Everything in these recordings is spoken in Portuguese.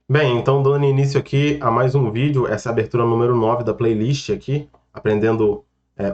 Bem, então dando início aqui a mais um vídeo, essa é a abertura número 9 da playlist aqui, aprendendo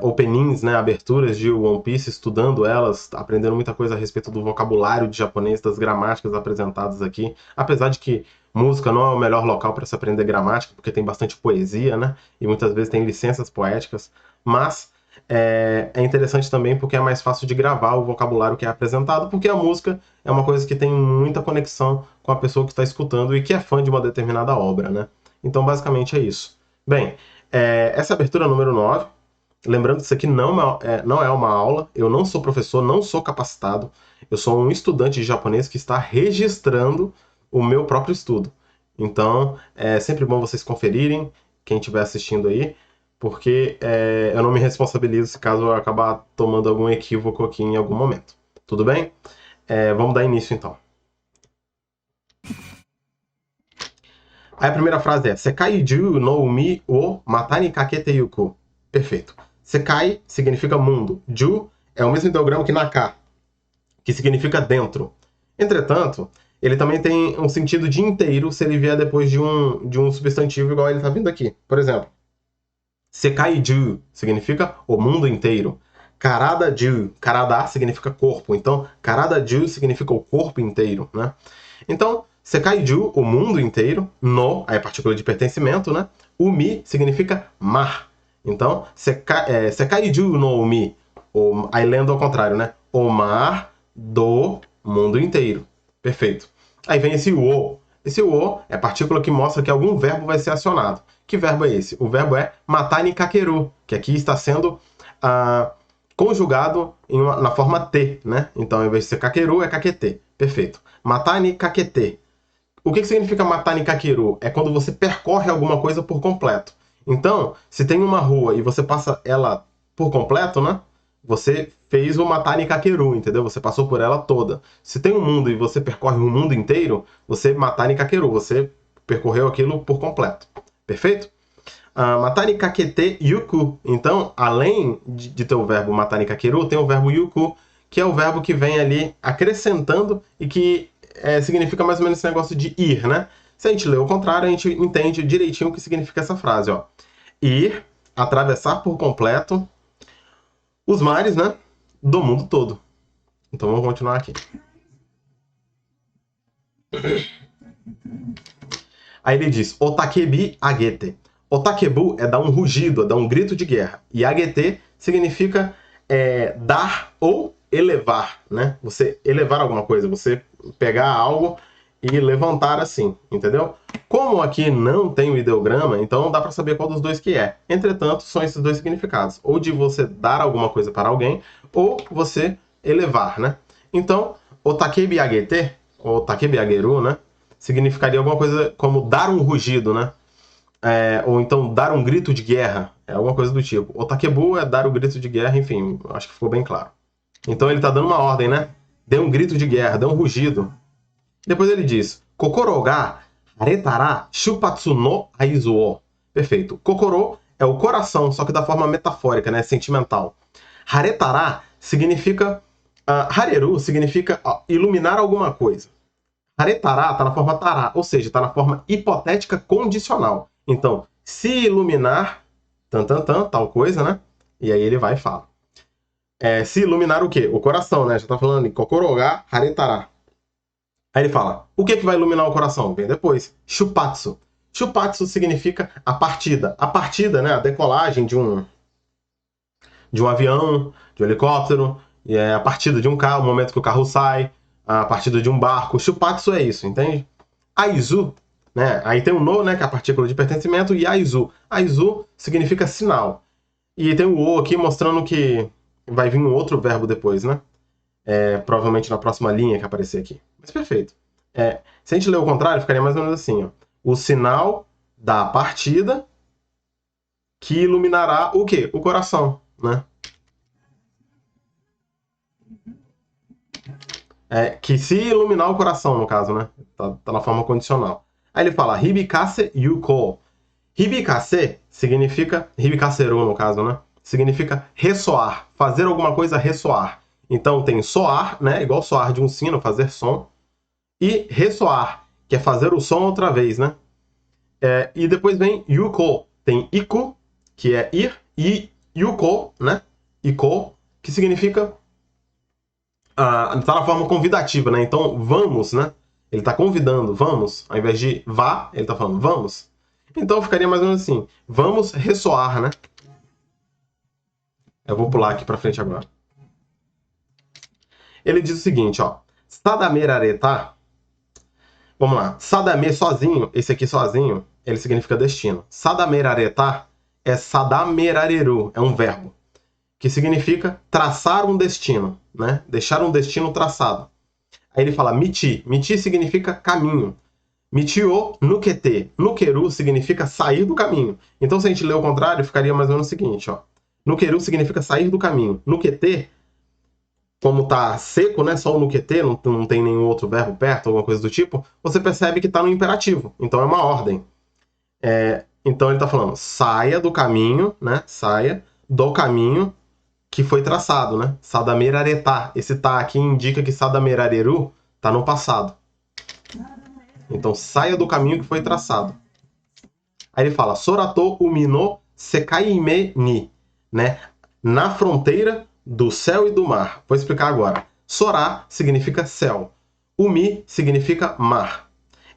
openings, né, aberturas de One Piece, estudando elas, aprendendo muita coisa a respeito do vocabulário de japonês, das gramáticas apresentadas aqui, apesar de que música não é o melhor local para se aprender gramática, porque tem bastante poesia, né, e muitas vezes tem licenças poéticas, mas é interessante também porque é mais fácil de gravar o vocabulário que é apresentado, porque a música é uma coisa que tem muita conexão com a pessoa que está escutando e que é fã de uma determinada obra, né? Então, basicamente é isso. Bem, essa abertura número 9, lembrando que isso aqui não é uma aula, eu não sou professor, não sou capacitado, eu sou um estudante de japonês que está registrando o meu próprio estudo. Então, é sempre bom vocês conferirem, quem estiver assistindo aí, porque eu não me responsabilizo se caso eu acabar tomando algum equívoco aqui em algum momento. Tudo bem? Vamos dar início então. Aí a primeira frase é Sekaiju no umi o matani kakete yuku. Perfeito. Sekai significa mundo. Ju é o mesmo ideograma que Naka, que significa dentro. Entretanto, ele também tem um sentido de inteiro se ele vier depois de um substantivo igual ele está vindo aqui. Por exemplo, Sekaiju significa o mundo inteiro. Karadaju, karada significa corpo. Então, Karadaju significa o corpo inteiro, né? Então, Sekaiju, o mundo inteiro. No, aí é partícula de pertencimento, né? Umi significa mar. Então, Sekaiju no Umi. Aí lendo ao contrário, né? O mar do mundo inteiro. Perfeito. Aí vem esse o. Esse o é a partícula que mostra que algum verbo vai ser acionado. Que verbo é esse? O verbo é matani kakeru, que aqui está sendo conjugado na forma T, né? Então, ao invés de ser kakeru, é kakete. Perfeito. Matani kakete. O que significa matani kakeru? É quando você percorre alguma coisa por completo. Então, se tem uma rua e você passa ela por completo, né? Você fez o matani kakeru, entendeu? Você passou por ela toda. Se tem um mundo e você percorre o mundo inteiro, você matani kakeru, você percorreu aquilo por completo. Perfeito? Matani kakete yuku. Então, além de ter o verbo matani kakeru, tem o verbo yuku, que é o verbo que vem ali acrescentando e que significa mais ou menos esse negócio de ir, né? Se a gente lê o contrário, a gente entende direitinho o que significa essa frase, ó. Ir, atravessar por completo os mares, né? Do mundo todo. Então vamos continuar aqui. Aí ele diz, otakebi agete. Otakebu é dar um rugido, é dar um grito de guerra. E agete significa dar ou elevar, né? Você elevar alguma coisa, você pegar algo e levantar assim, entendeu? Como aqui não tem o ideograma, então não dá para saber qual dos dois que é. Entretanto, são esses dois significados. Ou de você dar alguma coisa para alguém, ou você elevar, né? Então, otakebi agete, ou otakebi ageru, né? Significaria alguma coisa como dar um rugido, né? Ou então dar um grito de guerra, é alguma coisa do tipo. Otakebu é dar o grito de guerra, enfim, acho que ficou bem claro. Então ele está dando uma ordem, né? Dê um grito de guerra, dê um rugido. Depois ele diz: Kokoro ga haretara shupatsu no aizuo. Perfeito. Kokoro é o coração, só que da forma metafórica, né? Sentimental. Haretara significa. Hareru significa iluminar alguma coisa. Haretara está na forma tará, ou seja, está na forma hipotética condicional. Então, se iluminar, tal coisa, né? E aí ele vai e fala. Se iluminar o quê? O coração, né? Já está falando em kokoroga haretara. Aí ele fala, o que vai iluminar o coração? Vem depois. Shupatsu. Shupatsu significa a partida. A partida, né? A decolagem de um avião, de um helicóptero, a partida de um carro, o momento que o carro sai, a partida de um barco. Shupatsu é isso, entende? Aizu, né? Aí tem o no, né, que é a partícula de pertencimento, e aizu. Aizu significa sinal. E tem o o aqui mostrando que vai vir um outro verbo depois, né? Provavelmente na próxima linha que aparecer aqui. Mas perfeito. Se a gente ler o contrário, ficaria mais ou menos assim, ó. O sinal da partida que iluminará o quê? O coração, né? Que se iluminar o coração, no caso, né? Tá na forma condicional. Aí ele fala, hibikase yuko. Hibikase significa, hibikaseru no caso, né? Significa ressoar, fazer alguma coisa ressoar. Então tem soar, né? Igual soar de um sino, fazer som. E ressoar, que é fazer o som outra vez, né? E depois vem yuko. Tem iku, que é ir, e yuko, né? Iko, que significa... tá na forma convidativa, né? Então, vamos, né? Ele tá convidando, vamos. Ao invés de vá, ele tá falando vamos. Então, ficaria mais ou menos assim. Vamos ressoar, né? Eu vou pular aqui pra frente agora. Ele diz o seguinte, ó. Sadame rareta. Vamos lá. Sadame sozinho, esse aqui sozinho, ele significa destino. Sadame rareta é sadame rareru, é um verbo, que significa traçar um destino, né? Deixar um destino traçado. Aí ele fala michi. Michi significa caminho. Michio nukete. Nukeru significa sair do caminho. Então, se a gente ler o contrário, ficaria mais ou menos o seguinte, ó. Nukeru significa sair do caminho. Nukete, como tá seco, né? Só o nukete, não tem nenhum outro verbo perto, alguma coisa do tipo, você percebe que tá no imperativo. Então é uma ordem. Então ele tá falando, saia do caminho, né? Saia do caminho que foi traçado, né? Sadame rareta. Esse tá aqui indica que sadame rareru tá no passado. Então saia do caminho que foi traçado. Aí ele fala, Sorato umi no sekaime ni, né? Na fronteira do céu e do mar. Vou explicar agora. Sora significa céu. Umi significa mar.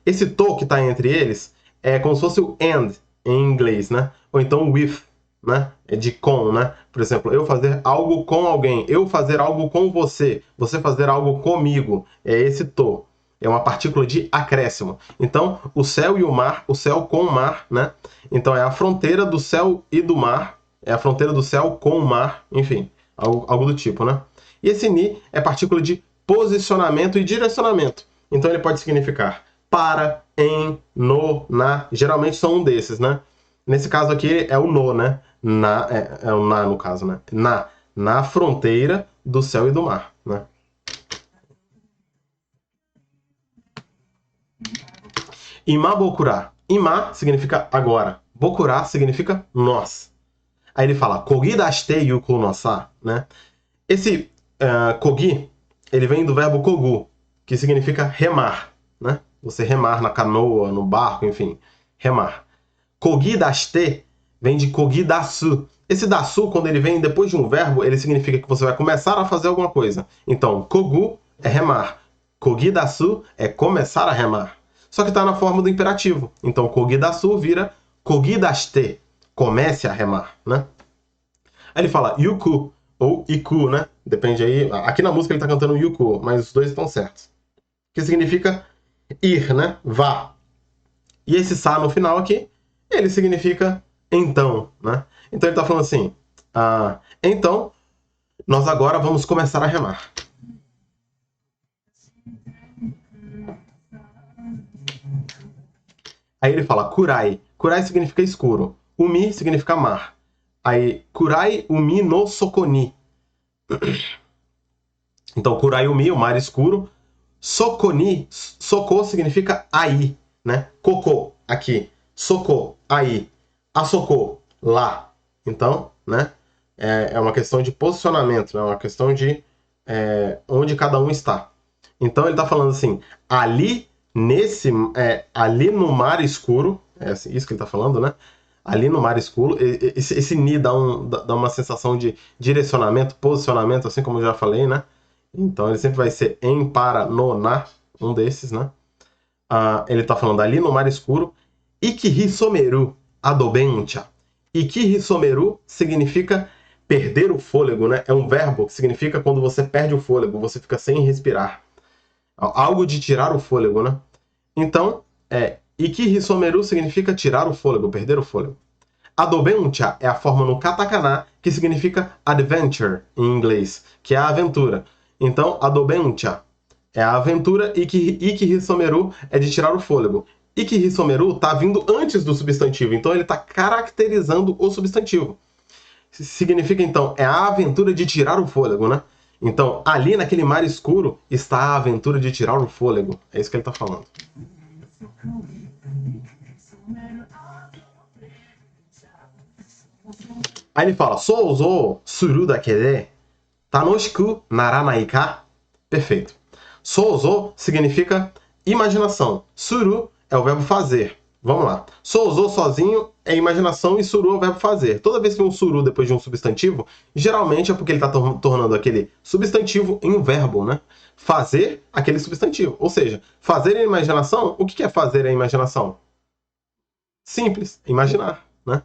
Esse to que está entre eles é como se fosse o and em inglês, né? Ou então with, né? É de com, né? Por exemplo, eu fazer algo com alguém, eu fazer algo com você, você fazer algo comigo. É esse to. É uma partícula de acréscimo. Então, o céu e o mar, o céu com o mar, né? Então, é a fronteira do céu e do mar. É a fronteira do céu com o mar, enfim, algo do tipo, né? E esse ni é partícula de posicionamento e direcionamento. Então, ele pode significar para, em, no, na. Geralmente são um desses, né? Nesse caso aqui é o no, né? É o na, no caso, né? Na fronteira do céu e do mar, né? Ima bokura. Ima significa agora. Bokura significa nós. Aí ele fala, kogi dashite yuko no sa, né? Esse kogi, ele vem do verbo kogu, que significa remar, né? Você remar na canoa, no barco, enfim, remar. Kogi dashite vem de kogi dasu. Esse dasu, quando ele vem depois de um verbo, ele significa que você vai começar a fazer alguma coisa. Então, kogu é remar. Kogi dasu é começar a remar. Só que está na forma do imperativo. Então, kogi dasu vira kogi dashite. Comece a remar, né? Aí ele fala yuku ou iku, né? Depende aí. Aqui na música ele está cantando yuku, mas os dois estão certos. Que significa ir, né? Vá. E esse sa no final aqui, ele significa então, né? Então ele está falando assim, então, nós agora vamos começar a remar. Aí ele fala kurai. Kurai significa escuro. Umi significa mar. Aí, kurai umi no sokoni. Então, kurai umi, o mar escuro. Sokoni, soko significa aí, né? Koko, aqui. Soko, aí. Asoko, lá. Então, né? É uma questão de posicionamento, né? Uma questão de onde cada um está. Então, ele está falando assim, ali ali no mar escuro, isso que ele está falando, né? Ali no mar escuro, esse ni dá uma sensação de direcionamento, posicionamento, assim como eu já falei, né? Então ele sempre vai ser em, para, no, na, um desses, né? Ele está falando ali no mar escuro. Ikihisomeru adobencha. Ikihisomeru significa perder o fôlego, né? É um verbo que significa quando você perde o fôlego, você fica sem respirar. Algo de tirar o fôlego, né? Então, ikihisomeru significa tirar o fôlego, perder o fôlego. Adobencha é a forma no katakana que significa adventure em inglês, que é a aventura. Então, adobencha é a aventura e ikihisomeru é de tirar o fôlego. Ikihisomeru está vindo antes do substantivo, então ele está caracterizando o substantivo. Significa, então, é a aventura de tirar o fôlego, né? Então, ali naquele mar escuro está a aventura de tirar o fôlego. É isso que ele está falando. Aí ele fala, Souzou suru dake de tanoshiku naranai ka? Perfeito. Souzou significa imaginação. Suru é o verbo fazer. Vamos lá. Souzou sozinho é imaginação e suru é o verbo fazer. Toda vez que tem um suru depois de um substantivo, geralmente é porque ele está tornando aquele substantivo em um verbo, né? Fazer aquele substantivo. Ou seja, fazer em imaginação, o que é fazer em imaginação? Simples, imaginar, né?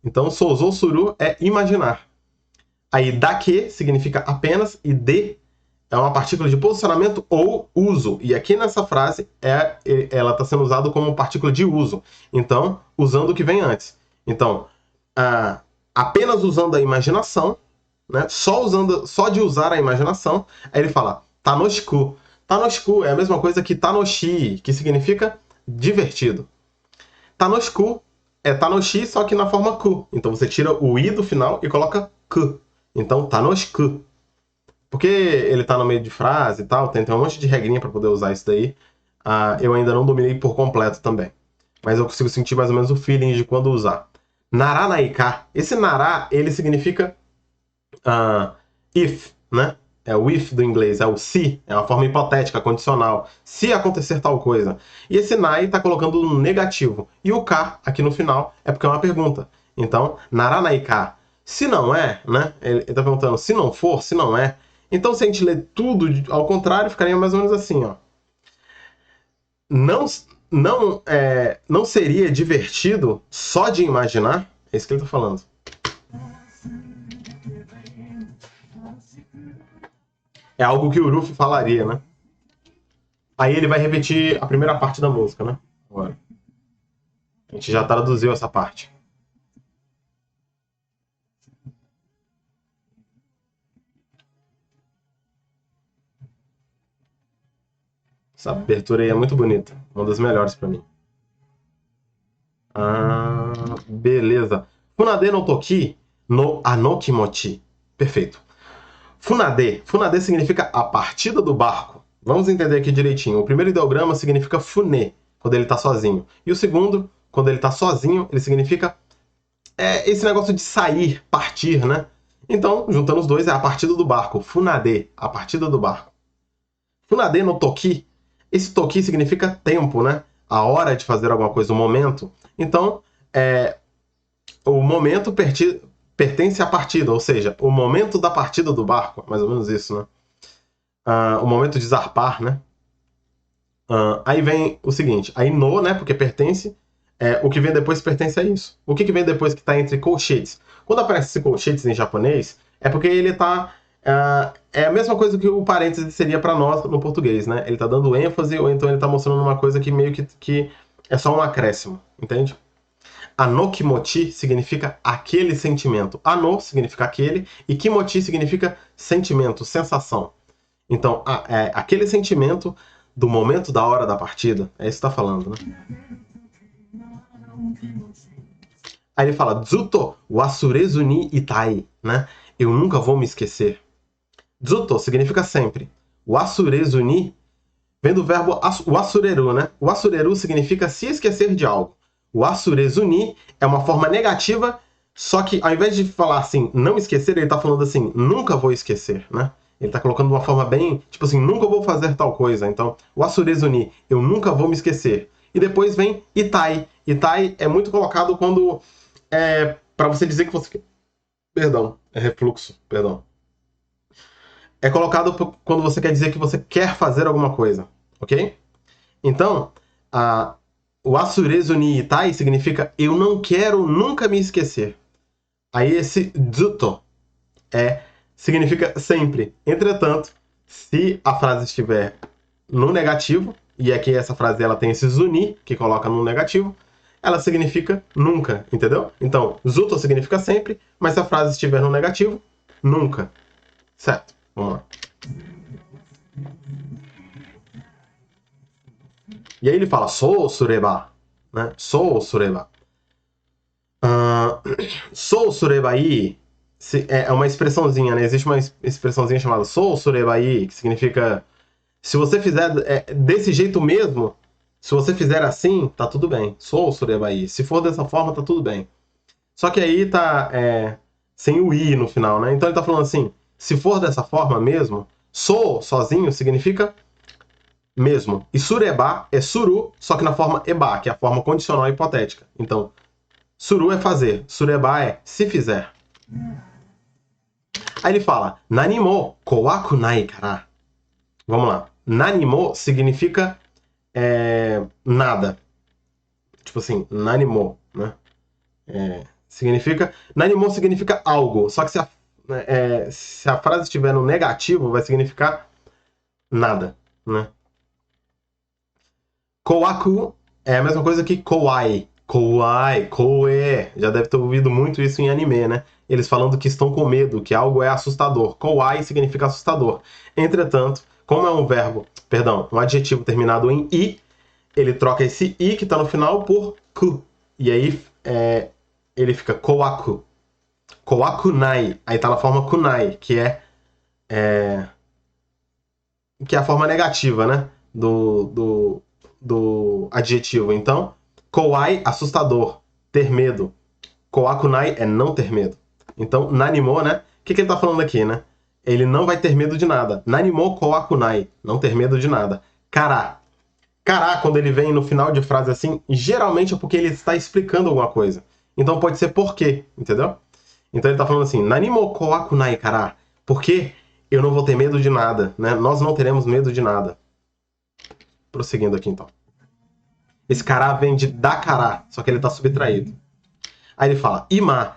Então, souzou suru é imaginar. Aí, daqui significa apenas e de é uma partícula de posicionamento ou uso. E aqui nessa frase, ela está sendo usada como partícula de uso. Então, usando o que vem antes. Então, apenas usando a imaginação, né? Só de usar a imaginação, aí ele fala tanoshiku. Tanoshiku é a mesma coisa que tanoshi, que significa divertido. Tanoshiku é tanoshi, só que na forma ku. Então, você tira o i do final e coloca ku. Então, tanoshiku. Porque ele tá no meio de frase e tal, tem um monte de regrinha para poder usar isso daí. Eu ainda não dominei por completo também. Mas eu consigo sentir mais ou menos o feeling de quando usar. Nará naika. Esse nará, ele significa if, né? É o if do inglês, é o se, é uma forma hipotética, condicional. Se acontecer tal coisa. E esse nai tá colocando um negativo. E o ka, aqui no final, é porque é uma pergunta. Então, nará naika. Se não é, né? Ele tá perguntando se não for, se não é. Então, se a gente ler tudo ao contrário, ficaria mais ou menos assim, ó. Não seria divertido só de imaginar? É isso que ele está falando. É algo que o Ruff falaria, né? Aí ele vai repetir a primeira parte da música, né? Agora. A gente já traduziu essa parte. Essa abertura aí é muito bonita. Uma das melhores pra mim. Beleza. Funade no toki no anokimochi. Perfeito. Funade. Funade significa a partida do barco. Vamos entender aqui direitinho. O primeiro ideograma significa fune, quando ele está sozinho. E o segundo, quando ele está sozinho, ele significa esse negócio de sair, partir, né? Então, juntando os dois, é a partida do barco. Funade, a partida do barco. Funade no toki. Esse toki significa tempo, né? A hora de fazer alguma coisa, o momento. Então, o momento pertence à partida, ou seja, o momento da partida do barco, mais ou menos isso, né? O momento de zarpar, né? Aí vem o seguinte, aí no, né, porque pertence, o que vem depois pertence a isso. O que vem depois que está entre colchetes? Quando aparece esse colchetes em japonês, é porque ele está... é a mesma coisa que o parênteses seria para nós no português, né? Ele está dando ênfase, ou então ele está mostrando uma coisa que meio que é só um acréscimo, entende? Anokimochi significa aquele sentimento. Ano significa aquele e kimochi significa sentimento, sensação. Então, aquele sentimento do momento da hora da partida. É isso que está falando, né? Aí ele fala, Zuto wasurezu ni itai, né? Eu nunca vou me esquecer. Zuto significa sempre. Wasurezu ni vem do verbo wasureru, né? Wasureru significa se esquecer de algo. O asurezu ni é uma forma negativa, só que ao invés de falar assim, não esquecer, ele está falando assim, nunca vou esquecer, né? Ele está colocando de uma forma bem, tipo assim, nunca vou fazer tal coisa. Então, o asurezu ni, eu nunca vou me esquecer. E depois vem itai. Itai é muito colocado quando para você dizer que você... Perdão, é refluxo, perdão. É colocado quando você quer dizer que você quer fazer alguma coisa, ok? Então, o asurezu ni itai significa eu não quero nunca me esquecer. Aí esse zuto significa sempre. Entretanto, se a frase estiver no negativo, e aqui essa frase ela tem esse zuni, que coloca no negativo, ela significa nunca, entendeu? Então, zuto significa sempre, mas se a frase estiver no negativo, nunca. Certo? Vamos lá. E aí ele fala, sou sureba, né? Sou sureba. Sou surebai é uma expressãozinha, né? Existe uma expressãozinha chamada sou surebai, que significa se você fizer desse jeito mesmo, se você fizer assim, tá tudo bem. Sou surebai. Se for dessa forma, tá tudo bem. Só que aí tá sem o i no final, né? Então ele tá falando assim, se for dessa forma mesmo, sou sozinho significa mesmo. E sureba é suru, só que na forma eba, que é a forma condicional hipotética. Então, suru é fazer, sureba é se fizer. Aí ele fala, nanimo kowaku nai kara. Vamos lá. Nanimo significa nada. Tipo assim, nanimo, né? Nanimo significa algo. Só que se a frase estiver no negativo, vai significar nada, né? Kowaku é a mesma coisa que kowai. Kowai, koe. Já deve ter ouvido muito isso em anime, né? Eles falando que estão com medo, que algo é assustador. Kowai significa assustador. Entretanto, como é um adjetivo terminado em i, ele troca esse i que está no final por ku. E aí ele fica kowaku. Kowakunai. Aí tá na forma kunai, que é a forma negativa, né? Do adjetivo. Então, kowai, assustador, ter medo. Kowakunai é não ter medo. Então, nanimo, né? O que ele tá falando aqui, né? Ele não vai ter medo de nada. Nanimo kowakunai, não ter medo de nada. Kara. Kara, quando ele vem no final de frase assim, geralmente é porque ele está explicando alguma coisa. Então pode ser por quê, entendeu? Então ele tá falando assim, nanimo kowakunai kara. Porque eu não vou ter medo de nada, né? Nós não teremos medo de nada. Prosseguindo aqui, então. Esse kara vem de dakara, só que ele tá subtraído. Aí ele fala, ima.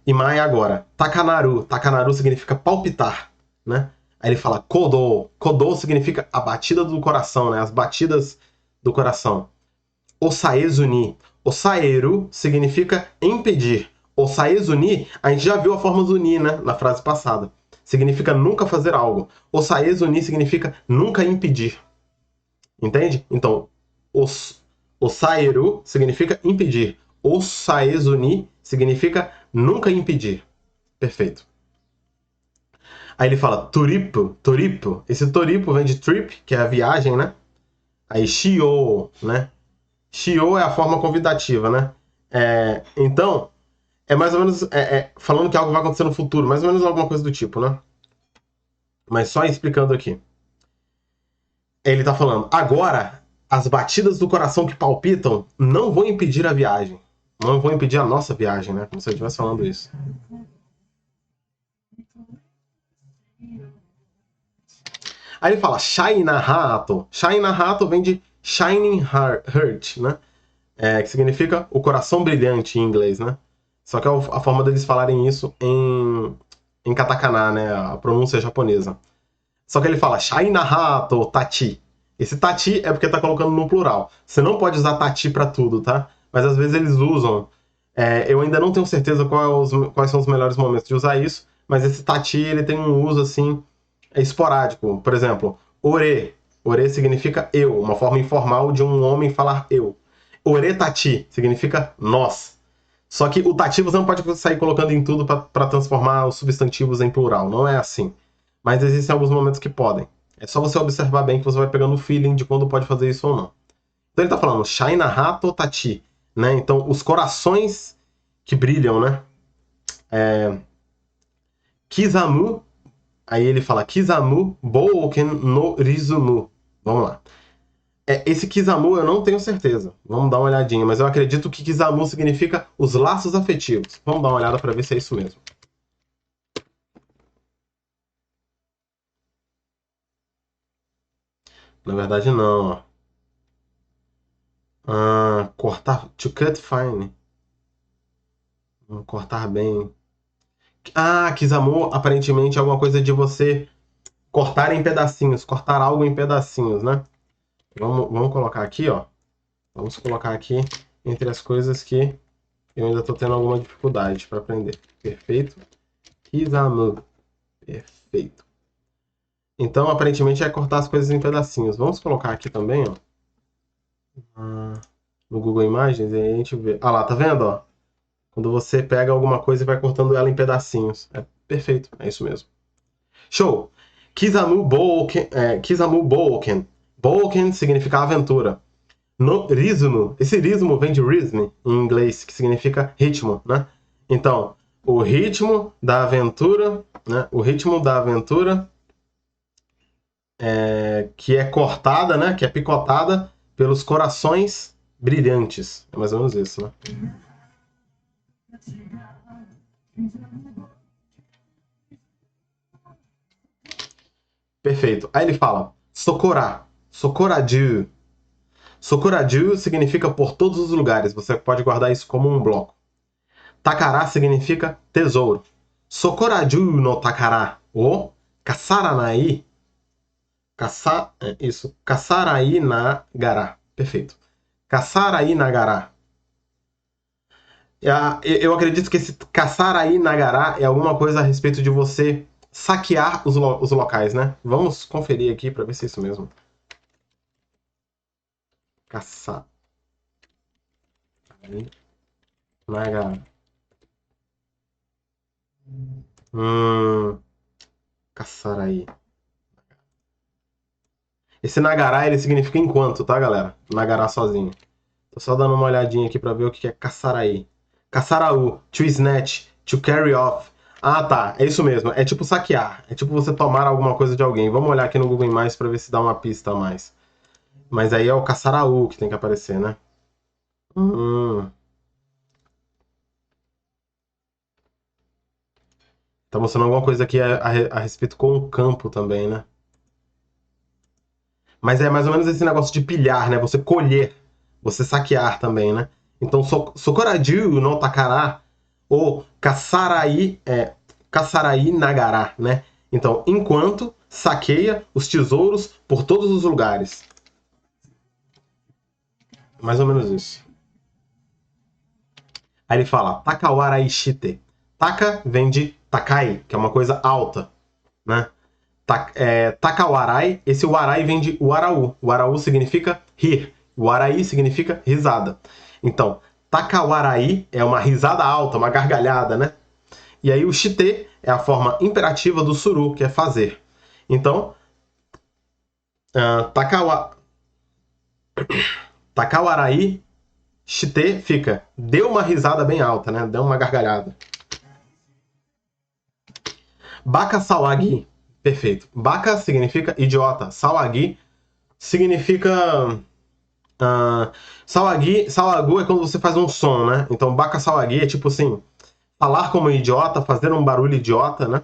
Ima é agora. Takanaru. Takanaru significa palpitar, né? Aí ele fala kodo. Kodo significa a batida do coração, né? As batidas do coração. Osaezuni. Osaeru significa impedir. Osaezuni, a gente já viu a forma do ni, né? Na frase passada. Significa nunca fazer algo. Osaezuni significa nunca impedir. Entende? Então, osaeru significa impedir. Osaezuni significa nunca impedir. Perfeito. Aí ele fala toripo, toripo. Esse toripo vem de trip, que é a viagem, né? Aí shio, né? Shio é a forma convidativa, né? Então, é mais ou menos falando que algo vai acontecer no futuro, mais ou menos alguma coisa do tipo, né? Mas só explicando aqui. Ele tá falando, agora, as batidas do coração que palpitam não vão impedir a viagem. Não vão impedir a nossa viagem, né? Como se eu estivesse falando isso. Aí ele fala, Shaina Hato. Shaina Hato vem de Shining Heart, né? Que significa o coração brilhante em inglês, né? Só que a forma deles falarem isso em katakana, né? A pronúncia japonesa. Só que ele fala Shaina Hato Tachi. Esse Tachi é porque tá colocando no plural. Você não pode usar Tachi pra tudo, tá? Mas às vezes eles usam. Eu ainda não tenho certeza quais são os melhores momentos de usar isso, mas esse Tachi ele tem um uso assim esporádico. Por exemplo, ore. Ore significa eu, uma forma informal de um homem falar eu. Ore Tachi significa nós. Só que o Tachi você não pode sair colocando em tudo para transformar os substantivos em plural. Não é assim. Mas existem alguns momentos que podem. É só você observar bem que você vai pegando o feeling de quando pode fazer isso ou não. Então ele tá falando Shaina Hato Tachi, né? Então os corações que brilham, né? Kizamu, aí ele fala Kizamu Bouken no Rizumu. Vamos lá. Esse Kizamu eu não tenho certeza. Vamos dar uma olhadinha, mas eu acredito que Kizamu significa os laços afetivos. Vamos dar uma olhada para ver se é isso mesmo. Na verdade não, ó. Cortar, to cut fine. Cortar bem. Kizamu aparentemente é alguma coisa de você cortar em pedacinhos, cortar algo em pedacinhos, né? Vamos colocar aqui, ó. Vamos colocar aqui entre as coisas que eu ainda tô tendo alguma dificuldade para aprender. Perfeito. Kizamu. Perfeito. Então, aparentemente, é cortar as coisas em pedacinhos. Vamos colocar aqui também, ó. No Google Imagens, e aí a gente vê. Ah lá, tá vendo, ó? Quando você pega alguma coisa e vai cortando ela em pedacinhos. É perfeito, é isso mesmo. Show! Kizamu Bouken. Kizamu Bouken. Bouken significa aventura. No ritmo, esse ritmo vem de rhythm em inglês, que significa ritmo, né? Então, o ritmo da aventura, né? O ritmo da aventura que é cortada, né? Que é picotada pelos corações brilhantes. É mais ou menos isso, né? Perfeito. Aí ele fala socorá, socoraju. Socoraju significa por todos os lugares. Você pode guardar isso como um bloco. Takará significa tesouro. Socoraju no takará. O kasaranai. Isso. Kasarai nagara. Perfeito. Kasarai nagara. Eu acredito que esse Kasarai nagara é alguma coisa a respeito de você saquear os locais, né? Vamos conferir aqui para ver se é isso mesmo. Kasarai nagara. Kasarai. Esse Nagará, ele significa enquanto, tá, galera? Nagará sozinho. Tô só dando uma olhadinha aqui pra ver o que é Kassaraí. Kassaraú, to snatch, to carry off. Ah, tá. É isso mesmo. É tipo saquear. É tipo você tomar alguma coisa de alguém. Vamos olhar aqui no Google Imagens pra ver se dá uma pista a mais. Mas aí é o Kassaraú que tem que aparecer, né? Tá mostrando alguma coisa aqui a respeito com o campo também, né? Mas é mais ou menos esse negócio de pilhar, né? Você colher, você saquear também, né? Então, Sokoraju no Takara, ou Kasarai Nagara, né? Então, enquanto saqueia os tesouros por todos os lugares. Mais ou menos isso. Aí ele fala, Takawarai Shite. Taka vem de Takai, que é uma coisa alta, né? Takawarai, esse warai vem de waraú. Waraú significa rir. Warai significa risada. Então, takawarai é uma risada alta, uma gargalhada, né? E aí o shite é a forma imperativa do suru, que é fazer. Então, takawarai shite fica deu uma risada bem alta, né? Deu uma gargalhada. Baka sawagi, perfeito. Baka significa idiota. Sawagi significa Sawagu é quando você faz um som, né? Então, baka sawagi é tipo assim, falar como um idiota, fazer um barulho idiota, né?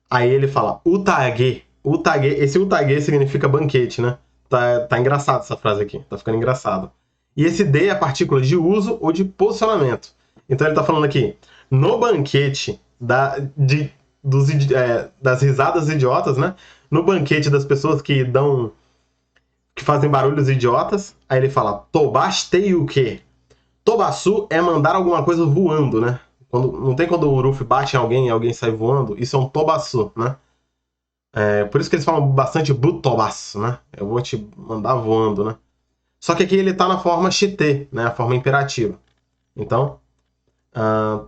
Aí ele fala utage. Utage, esse utage significa banquete, né? Tá engraçado essa frase aqui, tá ficando engraçado. E esse de é a partícula de uso ou de posicionamento. Então ele tá falando aqui, no banquete das risadas idiotas, né? No banquete das pessoas que fazem barulhos idiotas. Aí ele fala, tobastei o quê? Tobasu é mandar alguma coisa voando, né? Não tem quando o Uruf bate em alguém e alguém sai voando? Isso é um tobasu, né? Por isso que eles falam bastante butobasu, né? Eu vou te mandar voando, né? Só que aqui ele tá na forma shite, né? A forma imperativa. Então,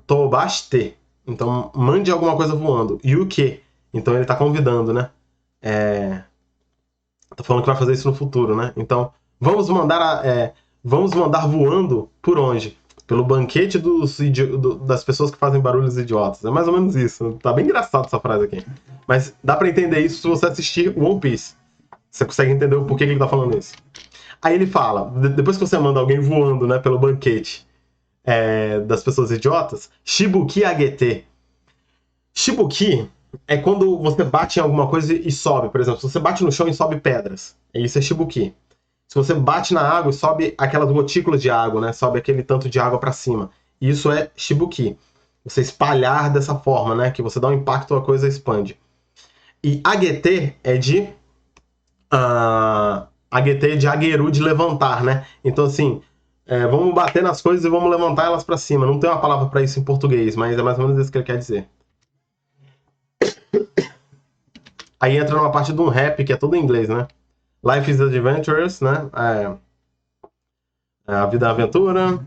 tobaste. Então, mande alguma coisa voando. E o quê? Então ele tá convidando, né? Tá falando que vai fazer isso no futuro, né? Então, vamos mandar voando por onde? Pelo banquete das pessoas que fazem barulhos idiotas. É mais ou menos isso. Tá bem engraçado essa frase aqui. Mas dá pra entender isso se você assistir One Piece. Você consegue entender o porquê que ele tá falando isso. Aí ele fala, depois que você manda alguém voando, né, pelo banquete das pessoas idiotas, Shibuki Agete. Shibuki é quando você bate em alguma coisa e sobe. Por exemplo, se você bate no chão e sobe pedras. Isso é shibuki. Se você bate na água e sobe aquelas gotículas de água, né? Sobe aquele tanto de água para cima. Isso é shibuki. Você espalhar dessa forma, né? Que você dá um impacto, a coisa expande. E agete é de... agete é de ageru, de levantar, né? Então, assim... vamos bater nas coisas e vamos levantar elas para cima. Não tem uma palavra para isso em português, mas é mais ou menos isso que ele quer dizer. Aí entra numa parte de um rap que é todo em inglês, né? Life is adventurous, né? A vida é aventura.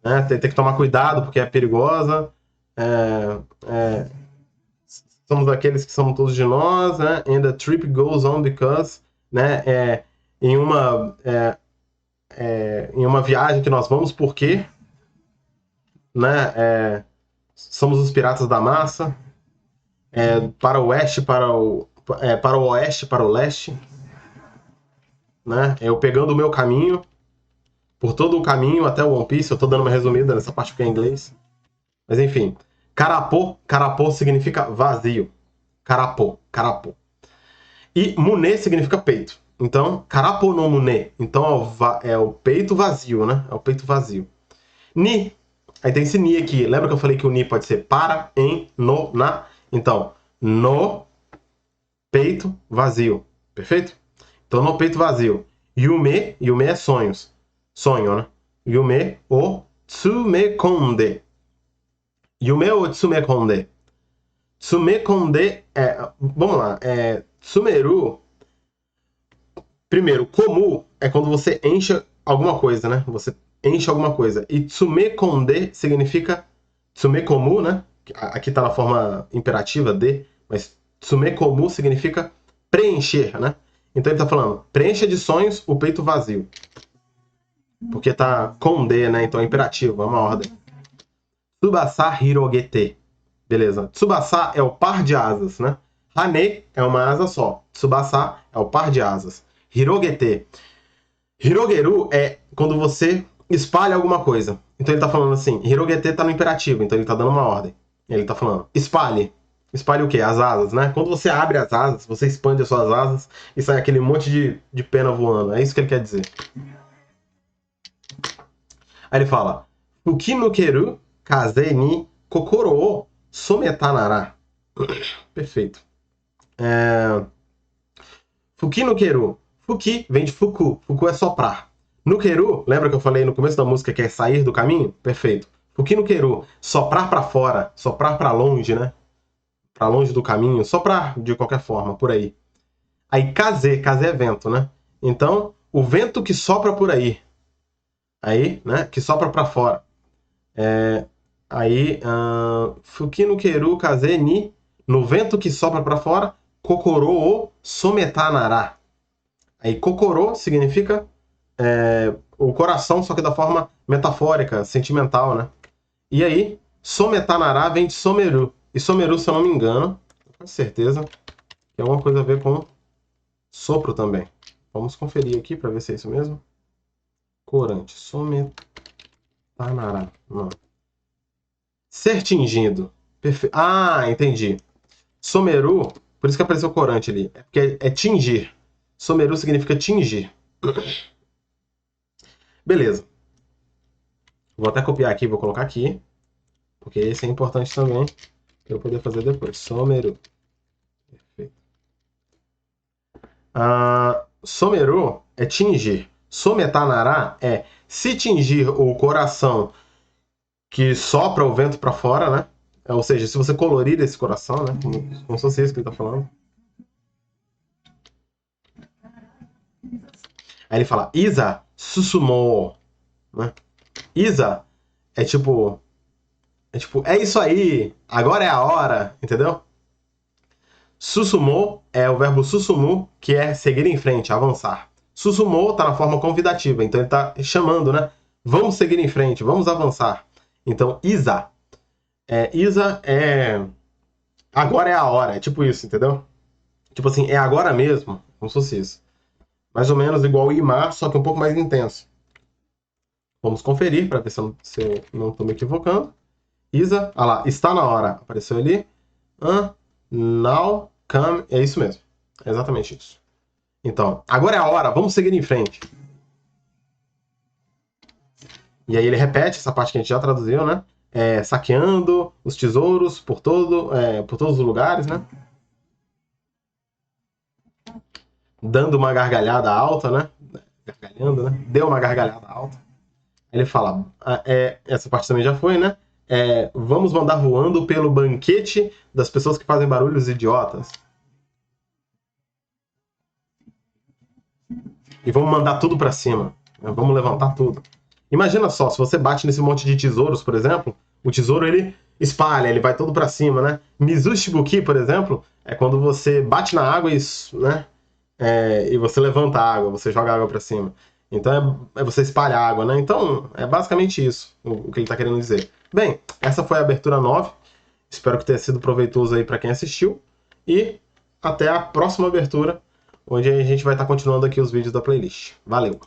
Né? Tem que tomar cuidado porque é perigosa. Somos aqueles que somos todos de nós, né? And the trip goes on because, né? Em uma viagem que nós vamos porque, né? Somos os piratas da massa. Para o oeste, para para o oeste, para o leste, né? Eu pegando o meu caminho, por todo o caminho até o One Piece. Eu tô dando uma resumida nessa parte que é em inglês. Mas enfim, carapô significa vazio. Carapô. E mune significa peito. Então, carapô no mune. Então é o peito vazio, né? É o peito vazio. Ni. Aí tem esse ni aqui. Lembra que eu falei que o ni pode ser para, em, no, na? Então, no peito vazio. Perfeito? Então, no peito vazio. Yume é sonhos. Sonho, né? Yume o tsumekonde. Yume o tsumekonde. Tsumekonde vamos lá. Tsumeru. Primeiro, komu é quando você enche alguma coisa, né? Você enche alguma coisa. E tsumekonde significa tsumekomu, né? Aqui tá na forma imperativa de, mas tsumekomu significa preencher, né? Então ele tá falando, preencha de sonhos o peito vazio. Porque tá konde, né? Então é imperativo, é uma ordem. Tsubasa hirogete. Beleza. Tsubasa é o par de asas, né? Hane é uma asa só. Tsubasa é o par de asas. Hirogete. Hirogeru é quando você espalha alguma coisa. Então ele tá falando assim, Hirogete tá no imperativo, então ele tá dando uma ordem. Ele tá falando, espalhe. Espalhe o quê? As asas, né? Quando você abre as asas, você expande as suas asas e sai aquele monte de pena voando. É isso que ele quer dizer. Aí ele fala, Fuki no keru kaze ni kokoro o sometanara. Perfeito. Fuki no keru. Fuki vem de fuku. Fuku é soprar. No keru, lembra que eu falei no começo da música que é sair do caminho? Perfeito. Fuki no keru, soprar para fora, soprar para longe, né? Para longe do caminho, soprar de qualquer forma, por aí. Aí kaze é vento, né? Então, o vento que sopra por aí. Aí, né? Que sopra para fora. Fuki no keru kaze ni, no vento que sopra para fora, kokoro o sometanara. Aí kokoro significa o coração, só que da forma metafórica, sentimental, né? E aí, sometanara vem de someru. E someru, se eu não me engano, com certeza, tem alguma coisa a ver com sopro também. Vamos conferir aqui para ver se é isso mesmo. Corante, sometanara. Não. Ser tingido. Ah, entendi. Someru, por isso que apareceu corante ali. É porque é tingir. Someru significa tingir. Beleza. Vou até copiar aqui, vou colocar aqui. Porque esse é importante também. Para eu poder fazer depois. Someru. Perfeito. Someru é tingir. Sometanara é se tingir o coração que sopra o vento para fora, né? Ou seja, se você colorir esse coração, né? Como se fosse isso que ele está falando. Aí ele fala, Isa susumo. Né? Isa é tipo, é isso aí, agora é a hora, entendeu? Susumo é o verbo susumu, que é seguir em frente, avançar. Susumo tá na forma convidativa, então ele tá chamando, né? Vamos seguir em frente, vamos avançar. Então, Isa. Isa é agora é a hora, é tipo isso, entendeu? Tipo assim, é agora mesmo, como se fosse isso. Mais ou menos igual o Ima, só que um pouco mais intenso. Vamos conferir para ver se eu não estou me equivocando. Isa, olha lá, está na hora. Apareceu ali. Now, come. É isso mesmo. É exatamente isso. Então, agora é a hora. Vamos seguir em frente. E aí ele repete essa parte que a gente já traduziu, né? Saqueando os tesouros por todos os lugares, né? Dando uma gargalhada alta, né? Gargalhando, né? Deu uma gargalhada alta. Ele fala, essa parte também já foi, né? Vamos mandar voando pelo banquete das pessoas que fazem barulhos idiotas. E vamos mandar tudo pra cima. Né? Vamos levantar tudo. Imagina só, se você bate nesse monte de tesouros, por exemplo, o tesouro ele espalha, ele vai todo pra cima, né? Mizushibuki, por exemplo, é quando você bate na água e você levanta a água, você joga a água pra cima. Então é você espalhar água, né? Então é basicamente isso o que ele está querendo dizer. Bem, essa foi a abertura 9. Espero que tenha sido proveitoso aí para quem assistiu. E até a próxima abertura, onde a gente vai estar continuando aqui os vídeos da playlist. Valeu!